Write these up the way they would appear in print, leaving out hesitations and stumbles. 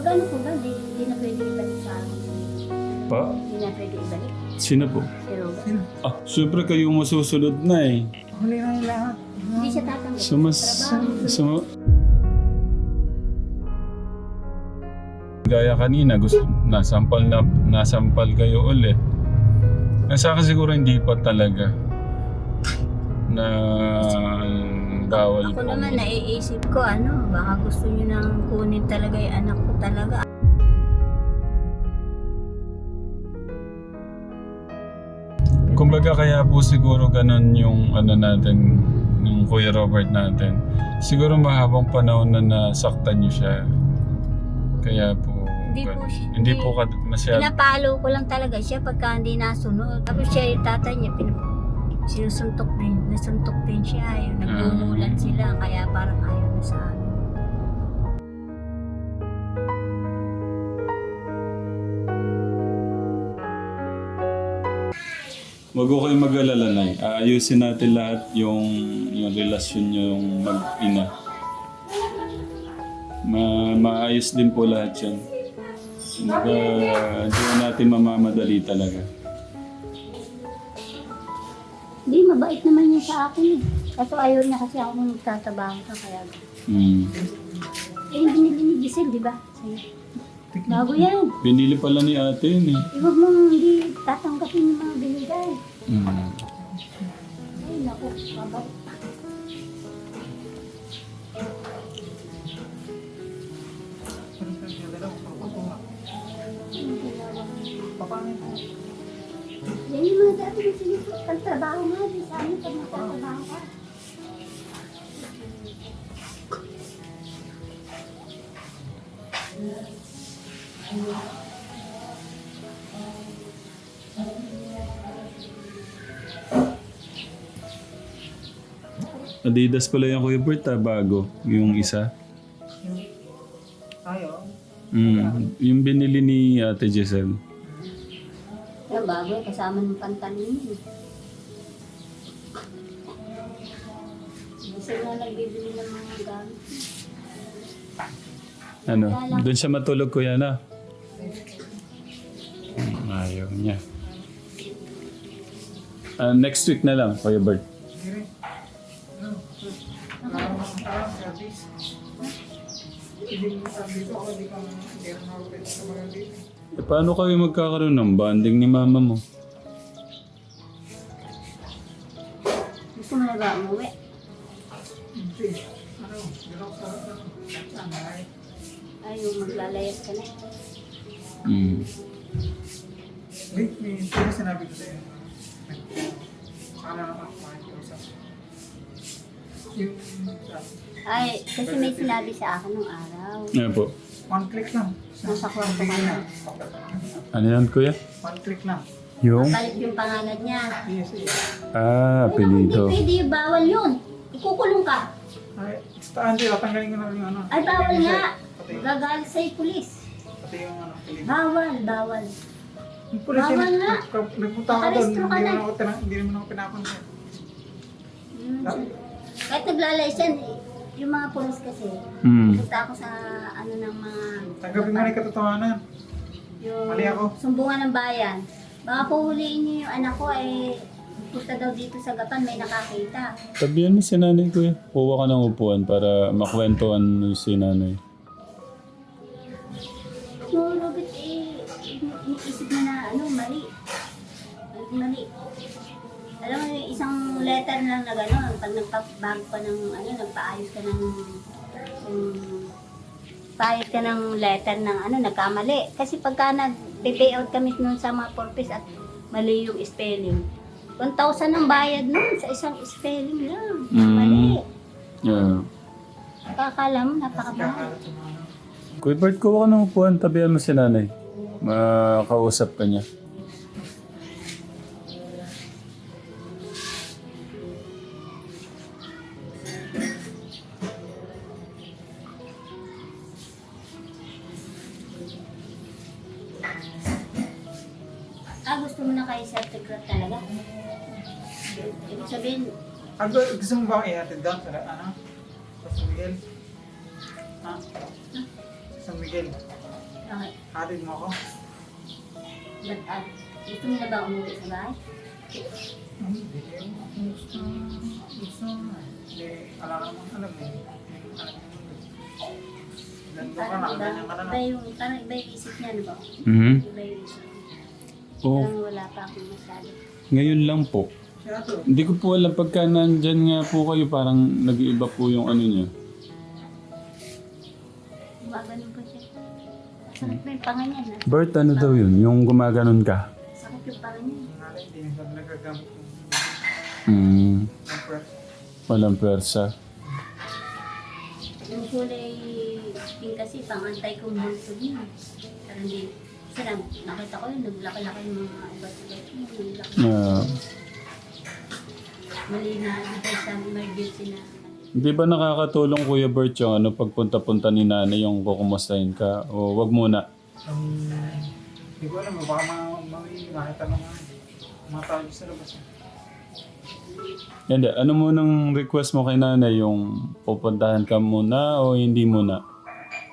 Pag ano po ba, hindi na pwede ibalik sa akin. Pa? Hindi na pwede ibalik. Sino po? Si Robert. Sino? Ah, syempre kayo masusunod na eh. Huli na yung lahat. Hindi siya tatanggap. Trabaho. Gaya kanina, nasampal kayo ulit. Sa akin siguro hindi pa talaga na bawal Ako po. naman naiisip ko, baka gusto niyo nang kunin talaga yung anak ko talaga. Kumbaga kaya po siguro ganun yung natin, yung Kuya Robert natin. Siguro mahabang panahon na nasaktan niyo siya. Kaya po, hindi po masyado. Pinapalo ko lang talaga siya pagka hindi nasunod. Tapos siya yung tatay niya, sinusuntok din. Nasuntok din siya. Yung nagmumulan sila. Kaya parang ayaw na sa amin. Wag ko kayong mag-alala, Nay. Aayusin natin lahat yung relasyon niyo yung mag-ina. Maayos din po lahat yan. Hindi natin mamamadali talaga. Hindi, mabait naman yun sa akin eh. Kaso ayaw niya kasi ako nung nagtatrabaho ka kaya. Yung binili ni Giselle, di ba? Sa'yo. Bago yan. Binili pala ni ate yun eh. Huwag mong hindi tatanggapin yung mga binigay. Ay, naku, mabait. Yan yung mga dati na sinusot. Pagtrabaho nga, di sa amin pag nagtatrabaho ka. Adidas pala yung Kuya Bert bago. Yung isa. Ayaw. Yung binili ni Ate Giselle. Kaya bago, kasama ng pantalon yun. Gusto na nagbibili ng mga gamit. Doon siya matulog, Kuya na. Ayaw niya. Next week na lang, Kuya Bert. Paano kayo magkakaroon ng bonding ni mama mo? Gusto mo na ba umuwi? Ay, yung maglalayas ka na. Wait, may sinabi ko sa'yo. Sana naman makikiusap. Ay, kasi may sinabi sa akin nung araw. Ano po? One click lang. Nasa kwarto ka na. Ano yan, Kuya? One click lang. Yung? Palit yung pangalan niya. Yes, yes. Apelido. Hindi pwede, bawal yun. Ikukulong ka. Ay, Andy, tatanggalin ko na rin yung ano. Ay, bawal nga. Gagalit sa'yo pulis. Pati yung ano, peligro. Bawal. Yung pulis yun, Bawal nga. nagpunta ako doon, Nakarestro ka na. hindi naman ako pinapansin. Kahit naglalayas yan, yung mga pulis kasi, punta ako sa ng mga... Tanggapin mo na yung katotohanan. Yung Mali ako. sumbungan ng bayan. Baka puhuliin niyo yung anak ko punta daw dito sa Gapan, may nakakita. Tabihan mo si nanay, Kuya. Kuha ka ng upuan para makwentuhan si nanay. So, Robert, iniisip mo na, mali. Mali. Alam mo, yung isang letter lang na gano'n, pag nagpabago ka ng, nagpaayos ka ng, paayos ka ng letter ng, nagkamali. Kasi pagka nag-pay out kami nun sa mga purpose at mali yung spelling, 1,000 ang bayad nun sa isang spelling lang. Mali. Yeah. Kakala mo, napakabahal. Kuya Bert, kuha ka ng upuan. Tabihan mo si nanay. Makausap ka niya. Gusto mo na kayo self-regret talaga? Ibig sabihin, Gusto mo ba i-hatid doon sa San Miguel? Ha? San Miguel. Okay. Hatid mo ako. Ba't gusto mo na ba umuwi sa bahay? Hindi. Gusto. Hindi. Alam mo. Alam mo. Ganito ka na. Ganyan ka na. Parang iba yung isip niya, ano ba? Mhm. Iba yung isip niya. Oh, Parang wala pa akong masyado. ngayon lang po. Siya to. Hindi ko po alam pagka nandyan nga po kayo, parang nag-iiba po yung ano niya. Gumaganon pa siya. Sakit pa yung panga niya na. Bert, ano daw yun? Yung gumaganon ka? Sakit yung panga niya. Nanay, hindi na sabi nagagamit ng pwede. Walang pwersa. Yung kulay pink kasi, pangantay kong bulsog yun. Parang hindi. Kasi nakita ko yun, naglaki-laki yung mga iba't-iba't yun. Naglaki. Mali na, dito sa emergency na. Di ba nakakatulong Kuya Bert yung ano, pagpunta-punta ni nanay yung kukumustahin ka? O wag muna? Hindi ko alam. Baka makita ng mga tao sa labas. Hindi, ano mo nang request mo kay nanay? Yung pupuntahan ka muna o hindi muna?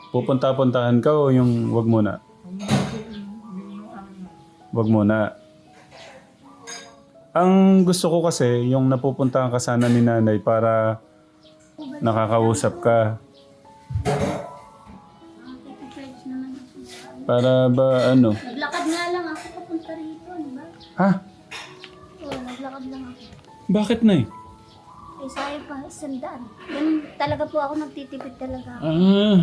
Pupunta-puntahan ka o yung wag muna? Wag muna. Ang gusto ko kasi, yung napupuntahan ka sana ni nanay para nakakausap ka. Nakikipage naman ako. Para ba ano? Naglakad nga lang ako papunta rito, di ba? Ha? Oo, naglakad lang ako. Bakit na eh? Eh, sayang pa, 100. Ganun talaga po ako, nagtitipid talaga ako. Ah.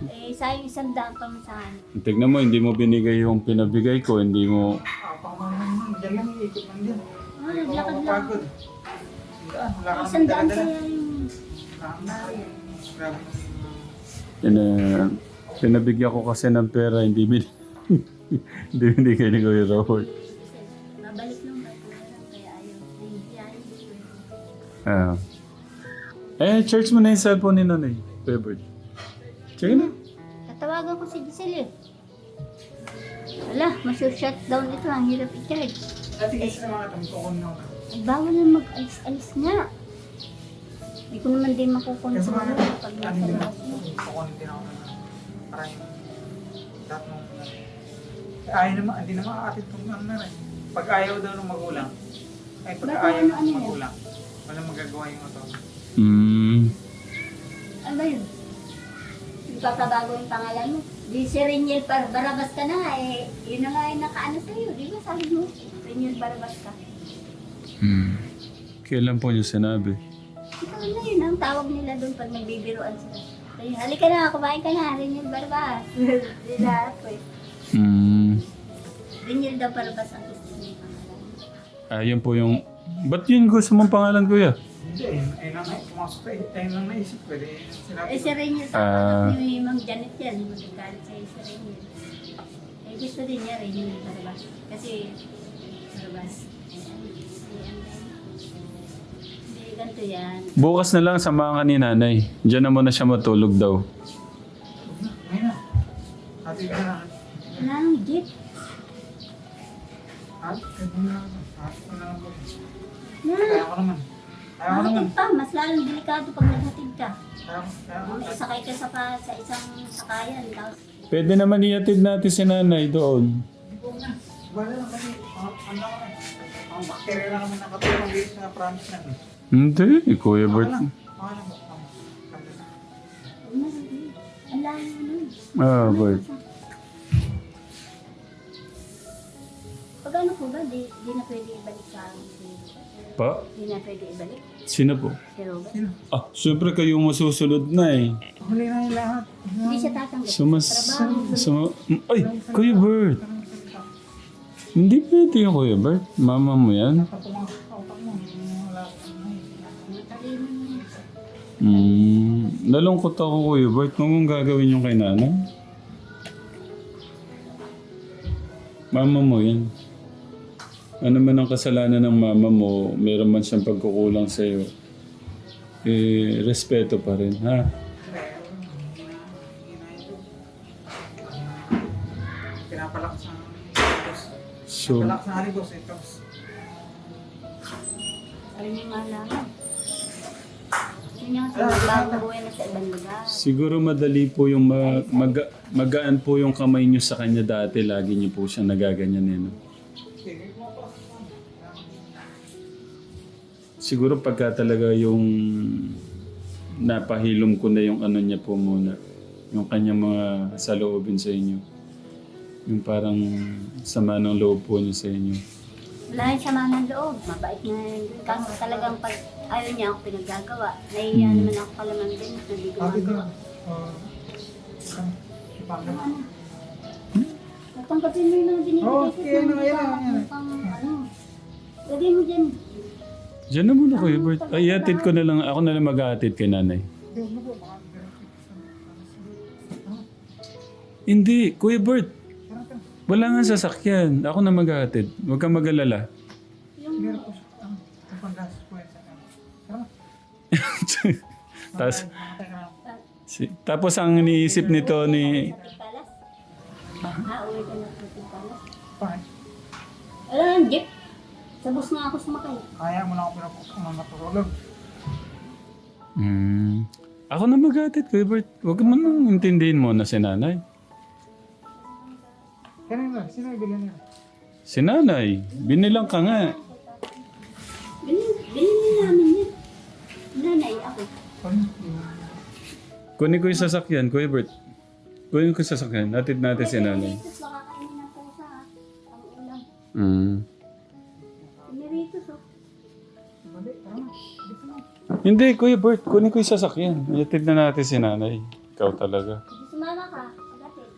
Eh, sayang 100 pamasahan. Tignan mo, hindi mo binigay yung pinabigay ko. Hindi mo... Diyan lang, iikot lang dyan. Ah, naglakad lang. Pagod. Wala ka naman 100 dala-dala. kaya yung... Grabe. Pinabigyan ko kasi ng pera, hindi hindi binigay ni Kuya Robert. Babalik lang ba? Kaya ayaw. Hindi ayaw. Ah. Charge mo na yung cellphone ni Nanay, Kuya Bert. Check na. Tatawagan ko si Giselle eh. Wala, shutdown ito. Ang hirap i-charge. Dati kasi sa mga tamukon na. Ay, bawal na mag-alis-alis nga. Hindi ko naman din makukontrol pag nasa labas mo. Kukunin din ako na parang yung lahat nung ayaw naman, hindi naman aakit itong ano na rin. Pag ayaw daw ng magulang, ay pag Ba't ayaw ano ng yan? magulang, walang magagawa yung ito. Ano ba yun? Ipapagago yung pangalan mo. Di si Reniel Barabas ka na nga eh. Yun na nga yung nakaano sa'yo. Di ba sabi mo? Reniel Barabas ka. Kailan po niyo sinabi? Ikaw na yun ang tawag nila doon pag nagbibiroan sila. Ay, halika na, kumain ka na, Reniel Barabas. Sila ako eh. Reniel daw Barabas ang gusto niya yung pangalan. Yun po yung... Ba't yun gusto mong pangalan, Kuya? Hindi, ayun lang pumasok ka, ayun lang naisip ko. Sinabi Eh si Reniel, sa ni Mang Janet yan, magagalit sa'yo si Reniel. Eh gusto din niya Reniel Barabas. Kasi Barabas. Hindi, ganito yan. Bukas na lang samahan ka ni Nanay. Diyan na muna siya matulog daw. Ngayon na. Ate ka na. Wala nang jeep. Ate ka na. Ate ka na lang po. Yan. Kaya ko naman. Kaya ko naman. Mahatid pa, mas lalong delikado pag naghatid ka. Kaya ko. Sakay ka sa isang sakayan. Tapos, Pwede naman iatid natin si Nanay doon. Wala lang kasi. Ano lang kami. Ang bakterya lang kami nakatulong ang virus na promise na. Hindi, Kuya Bert. Wala. huwag na, ang layo nun. Bert. Pag ano po ba, di na pwede ibalik sa akin si Pa? Di na pwede ibalik Sino po? si Robert. Sino? Siyempre kayo masusunod na eh. Huli na yung lahat. Hindi siya tatanggap. Ay, Kuya Bert. Hindi pwede yung Kuya Bert. Mama mo yan. Kapag mo. Wala. Matalino na Nalungkot ako Kuya Bert. Kung gagawin yung kay Nanay. Mama mo yan. Ano man ang kasalanan ng mama mo, meron man siyang pagkukulang sa'yo. Respeto pa rin, ha? Pinapalakas ang Haligos. So, Pinapalakas ang Haligos. Ito. Alam niyo nga laman. niya kasi magbago buhay na sa ibang lugar. Siguro madali po yung magaan po yung kamay niyo sa kanya dati. Lagi niyo po siyang nagaganyan eh. No? Siguro pagka talaga yung napahilom ko na yung ano niya po muna. Yung kanyang mga saloobin sa inyo. Yung parang sama ng loob po niya sa inyo. Wala yung sama ng loob. Mabait na yun. Kaso talagang pag ayaw niya ako pinaggagawa. Nahiya naman ako kalaman din. Hindi ko Ate ka. magawa. Ipanggal. Natanggapin mo yung mga binibigay Oh, ko. kaya na, yan. Lagay mo dyan. Diyan na muna Kuya Bert. Ay, ihatid ko na lang. Ako na lang mag-ahatid kay nanay. Hindi, Kuya Bert. Wala nga sasakyan. Ako na mag-ahatid. Huwag kang mag-alala. Meron po siya. Ang panggastos po yan sa kanya. Tapos, tapos ang iniisip nito ni... Uwi ka na sa Timpalas. Bakit? Wala ang jeep. Sa bus nga ako sumakay. Kaya mo lang ako pinapukong matulog. Ako na mag-ahatid, Kuya Bert. Huwag mo nang intindihin mo na si nanay. Kanina, sino yung bilhin niya? Si nanay, binilang ka nga. Binili namin yun. Nanay, ako. Kunin ko yung sasakyan, Kuya Bert. Kunin ko yung sasakyan. Hatid natin si nanay. Piniritos, baka kainin ng pusa ha. Ang ulam. Piniritos oh. Bali, tara na. Dito na. Hindi, Kuya Bert. Kunin ko yung sasakyan. Hatid na natin si nanay. Ikaw talaga. Hindi sumama ka. Agapit.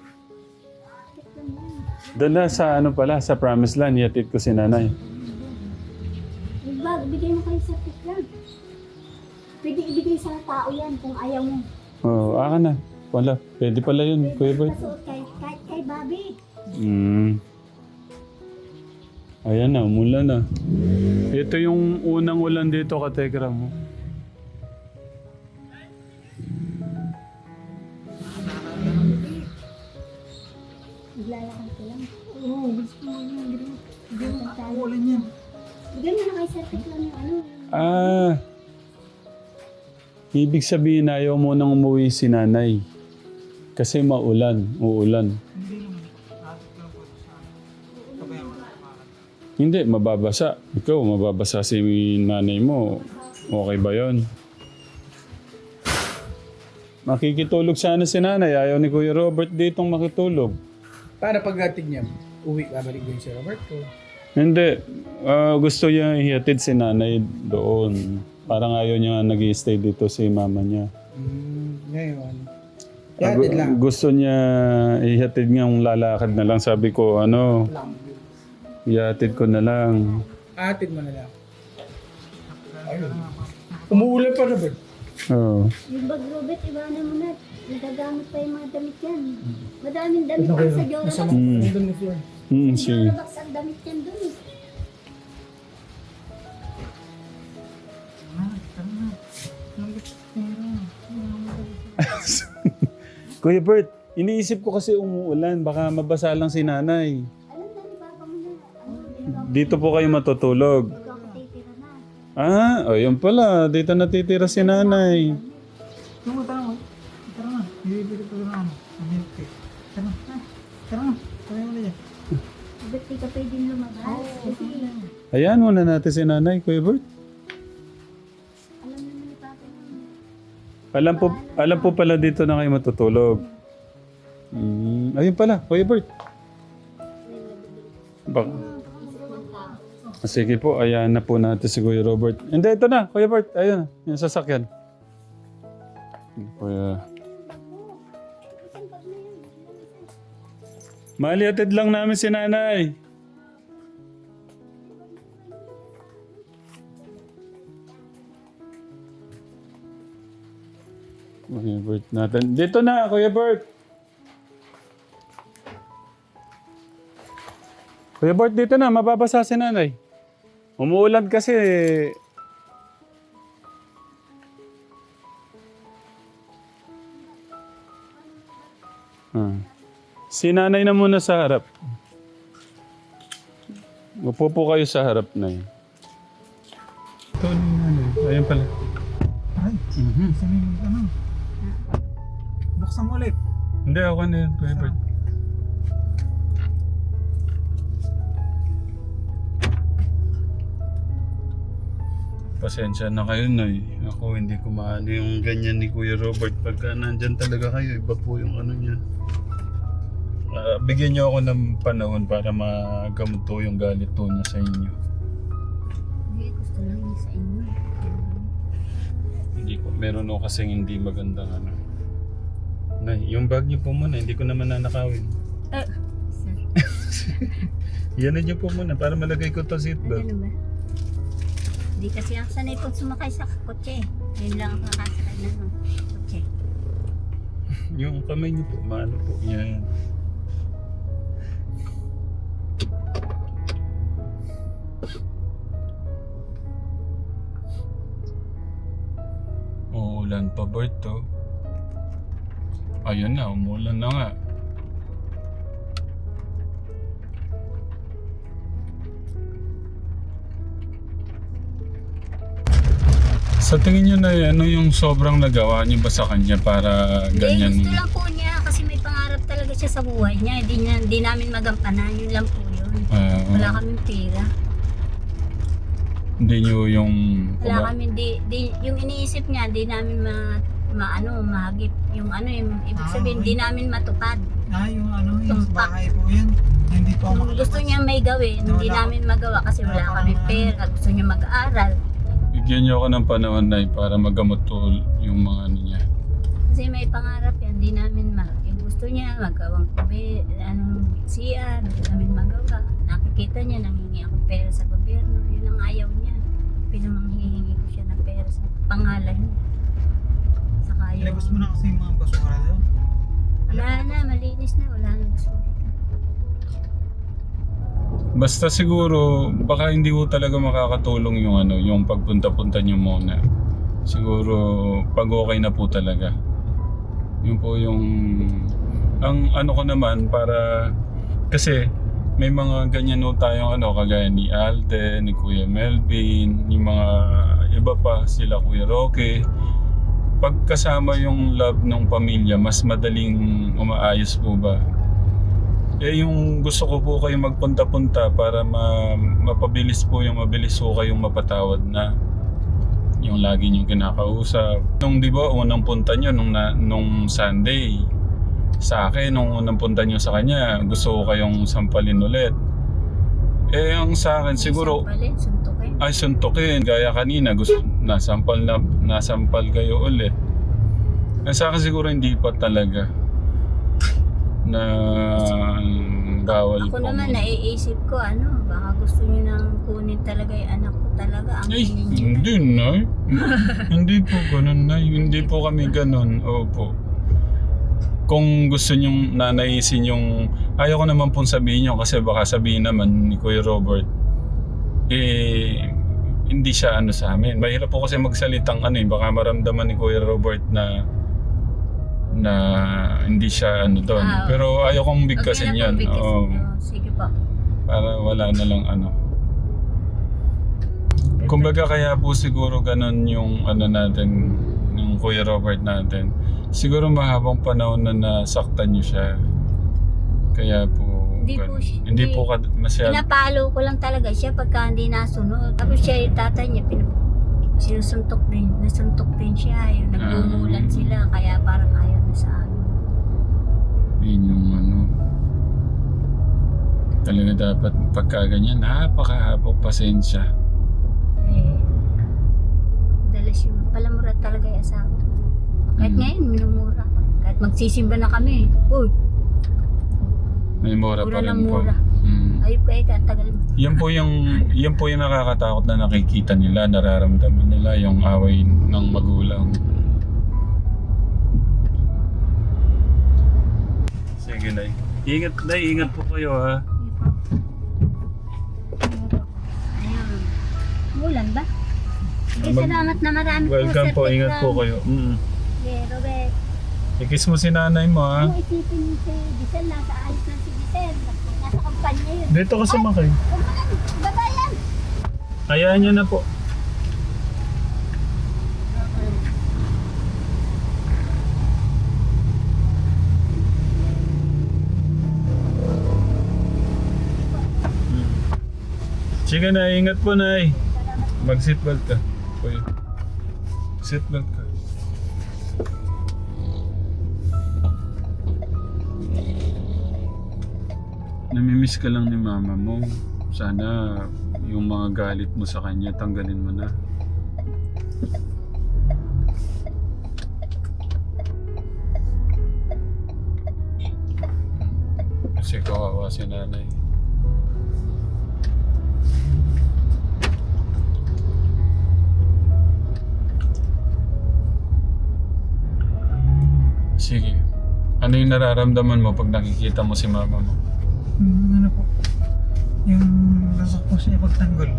Agapit lang yan. Dala sa ano pala, sa Promised Land, hatid ko si nanay. Bag, bigay mo kayo sa lang. Pwede ibigay sa tao yan kung ayaw mo. Oo, aka na. Wala. Pwede pala yun, Kuya Bert. Pasuot kay Bobby. Ayan na, umulan na. Ito yung unang ulan dito, Kategram mo. Naglalakad ka lang. Oo, gusto mo yun. Hindi mo makakulan yan. Bigay mo na kay sa lang yung ano. Ibig sabihin ayaw mo nang umuwi si nanay. Kasi maulan, uulan. Hindi naman. Nakasip ko lang po sa sabayan mo na kumakan. Hindi, mababasa. Ikaw, mababasa si nanay mo. Okay ba yon? Makikitulog sana si nanay. Ayaw ni Kuya Robert ditong makitulog. Para pagdating niya, uwi, babalik din si Roberto. Hindi. Gusto niya ihatid si nanay doon. Parang ayaw niya nag-i-stay dito si mama niya. Ngayon, ihatid lang. Gusto niya ihatid niyang lalakad na lang. Sabi ko, ihatid ko na lang. Atid mo na lang. Ayun. Umuulan pa, Robert. Oo. Yung bag Robert, iwanan mo na. Nagagamit pa yung mga damit yan. Madaming damit yan sa Jorabox. Nandun ni Flor. Sige. Jorabox ang damit yan dun eh. Kuya Bert, iniisip ko kasi umuulan. Baka mabasa lang si nanay. Alam na ni Papa mo na. Ano, Dito po kayo matutulog. ikaw ako titira na. Ayun pala. Dito natitira si nanay. Tama, tara mo. Tara na. Bibili ko na ano. Milk tea. Tara na. Tara na. Tara mo na dyan. Ba't di ka pwedeng lumabas? Kasi Ayan, muna natin si nanay, Kuya Bert. alam naman ni Papa mo. Alam po pala dito na kayo matutulog. Ayun pala, Kuya Bert. Sige po, ayan na po natin si Kuya Robert. Hindi, ito na, Kuya Bert. Ayun, yung sasakyan. Kuya. Malihatid lang namin si nanay. Kuya Bert natin. Dito na, Kuya Bert. Kuya Bert, dito na. Mababasa si nanay. Umuulan kasi. Si nanay na muna sa harap. Upo po kayo sa harap na yun. Ito ni nanay. Ayan pala. Ay. Ano? Buksan mo ulit. Hindi, ako na yun, Kuya Bert. Pasensya na kayo, Noy. Ako hindi ko maano yung ganyan ni Kuya Robert. Pagka nandyan talaga kayo, iba po yung ano niya. Bigyan niyo ako ng panahon para magamot to yung galit to niya sa inyo. Hindi, gusto lang niya sa inyo. Hindi ko, meron ako kasing hindi magandang ano. Nay, yung bag niyo po muna, hindi ko naman nanakawin. Sir, Yan niyo po muna para malagay ko to seatbelt. ano ba? Hindi kasi ako sanay pag sumakay sa kotse. Yun lang ang nakasakay na kotse. Yung kamay niyo po, maano po. Yan. Uulan pa, Bert, to. Ayun na, umulan na nga. Sa tingin nyo na ano yung sobrang nagawa niyo ba sa kanya para ganyan? Hindi, gusto lang po niya kasi may pangarap talaga siya sa buhay niya. Hindi namin magampanan, yun lang po yun. Wala kaming pera. Hindi nyo yung... Wala kami, yung iniisip niya, di namin mahagip. Yung yung ibig sabihin, di namin matupad. Yung ano, yung Tumpak. bahay po yan. Hindi po Kung gusto niya may gawin, hindi namin magawa kasi wala kami pera. Gusto niya mag-aaral. Bigyan nyo ako ng panahon na para magamot to yung mga ano niya. Kasi may pangarap yan, di namin yung gusto niya, magawang CR, di namin magawa. Nakikita niya, nangingi ako pera sa gobyerno. Yun ang ayaw niya. Pinamanghihingi ko siya ng pera sa pangalan niya. Saka yung... Ilabas mo na kasi yung mga basura doon. Wala na, malinis na, wala na basura. Basta siguro, baka hindi ko talaga makakatulong yung ano, yung pagpunta-punta nyo muna. Siguro, pag okay na po talaga. Yun po yung... Ang ano ko naman, para... Kasi, may mga ganyan no tayong ano, kagaya ni Alden, ni Kuya Melvin, yung mga iba pa, sila Kuya Roque. Pagkasama yung love ng pamilya, mas madaling umaayos po ba? Yung gusto ko po kayong magpunta-punta para mapabilis po yung mabilis po kayong mapatawad na yung lagi niyong kinakausap. Nung di ba, unang punta niyo nung Sunday, sa akin, nung unang punta niyo sa kanya, gusto ko kayong sampalin ulit. Ang sa akin siguro, Sampalin, suntukin. ay suntukin. Gaya kanina, nasampal kayo ulit. Sa akin siguro hindi pa talaga na bawal Ako po. naman, naiisip ko, baka gusto niyo nang kunin talaga yung anak ko talaga. Ang Ay, kunin niyo. hindi na. Hindi po ganun na. Hindi po kami ganun. Opo. Kung gusto nyong nanaisin yung... Ayaw ko naman pong sabihin nyo kasi baka sabihin naman ni Kuya Robert, hindi siya sa amin. Mahirap po kasi magsalitang baka maramdaman ni Kuya Robert na hindi siya doon. Pero ayaw kong bigkasin yan. Oo. Sige po. Para wala na lang Kumbaga kaya po siguro ganun yung natin, yung Kuya Robert natin. Siguro mahabang panahon na nasaktan niyo siya. Kaya po Hindi po ganun. siya- Hindi po masyado. Pinapalo ko lang talaga siya pagka hindi nasunod. Tapos siya, yung tatay niya, sinusuntok din. Nasuntok din siya. Yung nagmumulan sila. Kaya parang ayaw na sa amin. Yun yung talaga dapat pagka ganyan, napakahabang pasensya. Dalas yung palamurat talaga yung asawa. Kahit ngayon, minumura ka. Kahit magsisimba na kami. Uy, May mura pa mura rin ng po. mura. Ayop ka, tagal mo. Yan po yung nakakatakot na nakikita nila, nararamdaman nila yung away ng magulang. Sige, Nay. Ingat po kayo ha. Ayun. Mulan ba? Salamat na marami Welcome po, po, Sir ingat po Tekram. kayo. Okay, Robert. I-kiss mo si nanay mo ha. Kung isipin si Giselle, nasa ayos na si Giselle. Nasa kampanya yun. Dito ka sumakay. Baba yan! Hayaan nyo na po. Sige na, ingat po Nay. Mag-seatbelt ka. Kuya. Seatbelt ka. Namimiss ka lang ni mama mo. Sana yung mga galit mo sa kanya, tanggalin mo na. Kasi kawawa si nanay. Sige. Ano yung nararamdaman mo pag nakikita mo si mama mo? Ano po? Yung lasok po siya pagtanggol.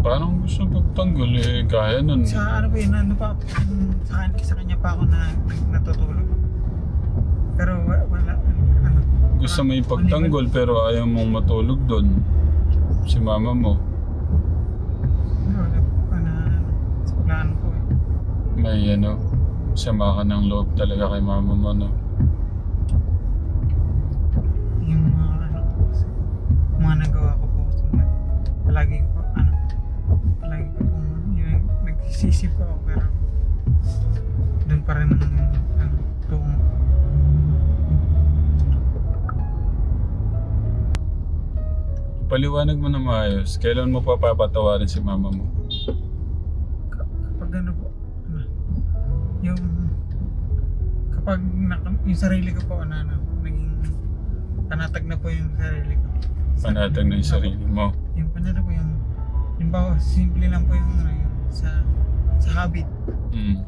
Parang gusto pagtanggol eh, kaya nun. Sa ano po yun, ano pa, sa kanya pa ako na natutulog. Pero wala, ano. Gusto mo ipagtanggol pero ayaw mong matulog doon. Si mama mo. Wala po, sa plano po eh. May ano, sama ka ng loob talaga kay mama mo, no? Yung mga ano, mga nagawa ko po, palagi ko pong yun, nagsisisip ko ako pero doon pa rin ang tungo. Paliwanag mo na maayos. Kailan mo pa papatawarin si mama mo? Kapag ano po, yung kapag yung sarili ko po naging panatag na po yung sarili ko. Panatag na yung sarili mo. Yung panatag po yung simple lang po yung sa habit. Mm.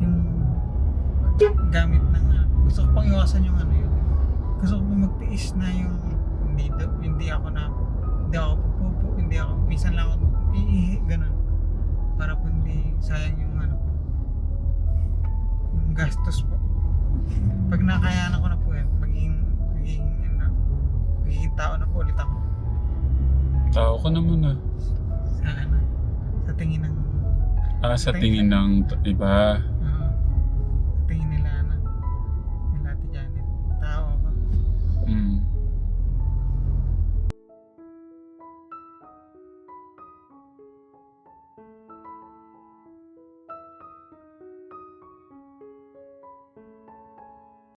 Yung gamit ng gusto ko pang iwasan yung yun. Gusto ko pang magtiis na yung hindi ako pupupo, hindi ako minsan lang ako iihi, ganun. Para po hindi sayang yung yung gastos po. Pag nakayanan ko na po yan, magiging tao na po ulit ako. Tao ka naman ah. Sa sa tingin ng Sa tingin ng iba.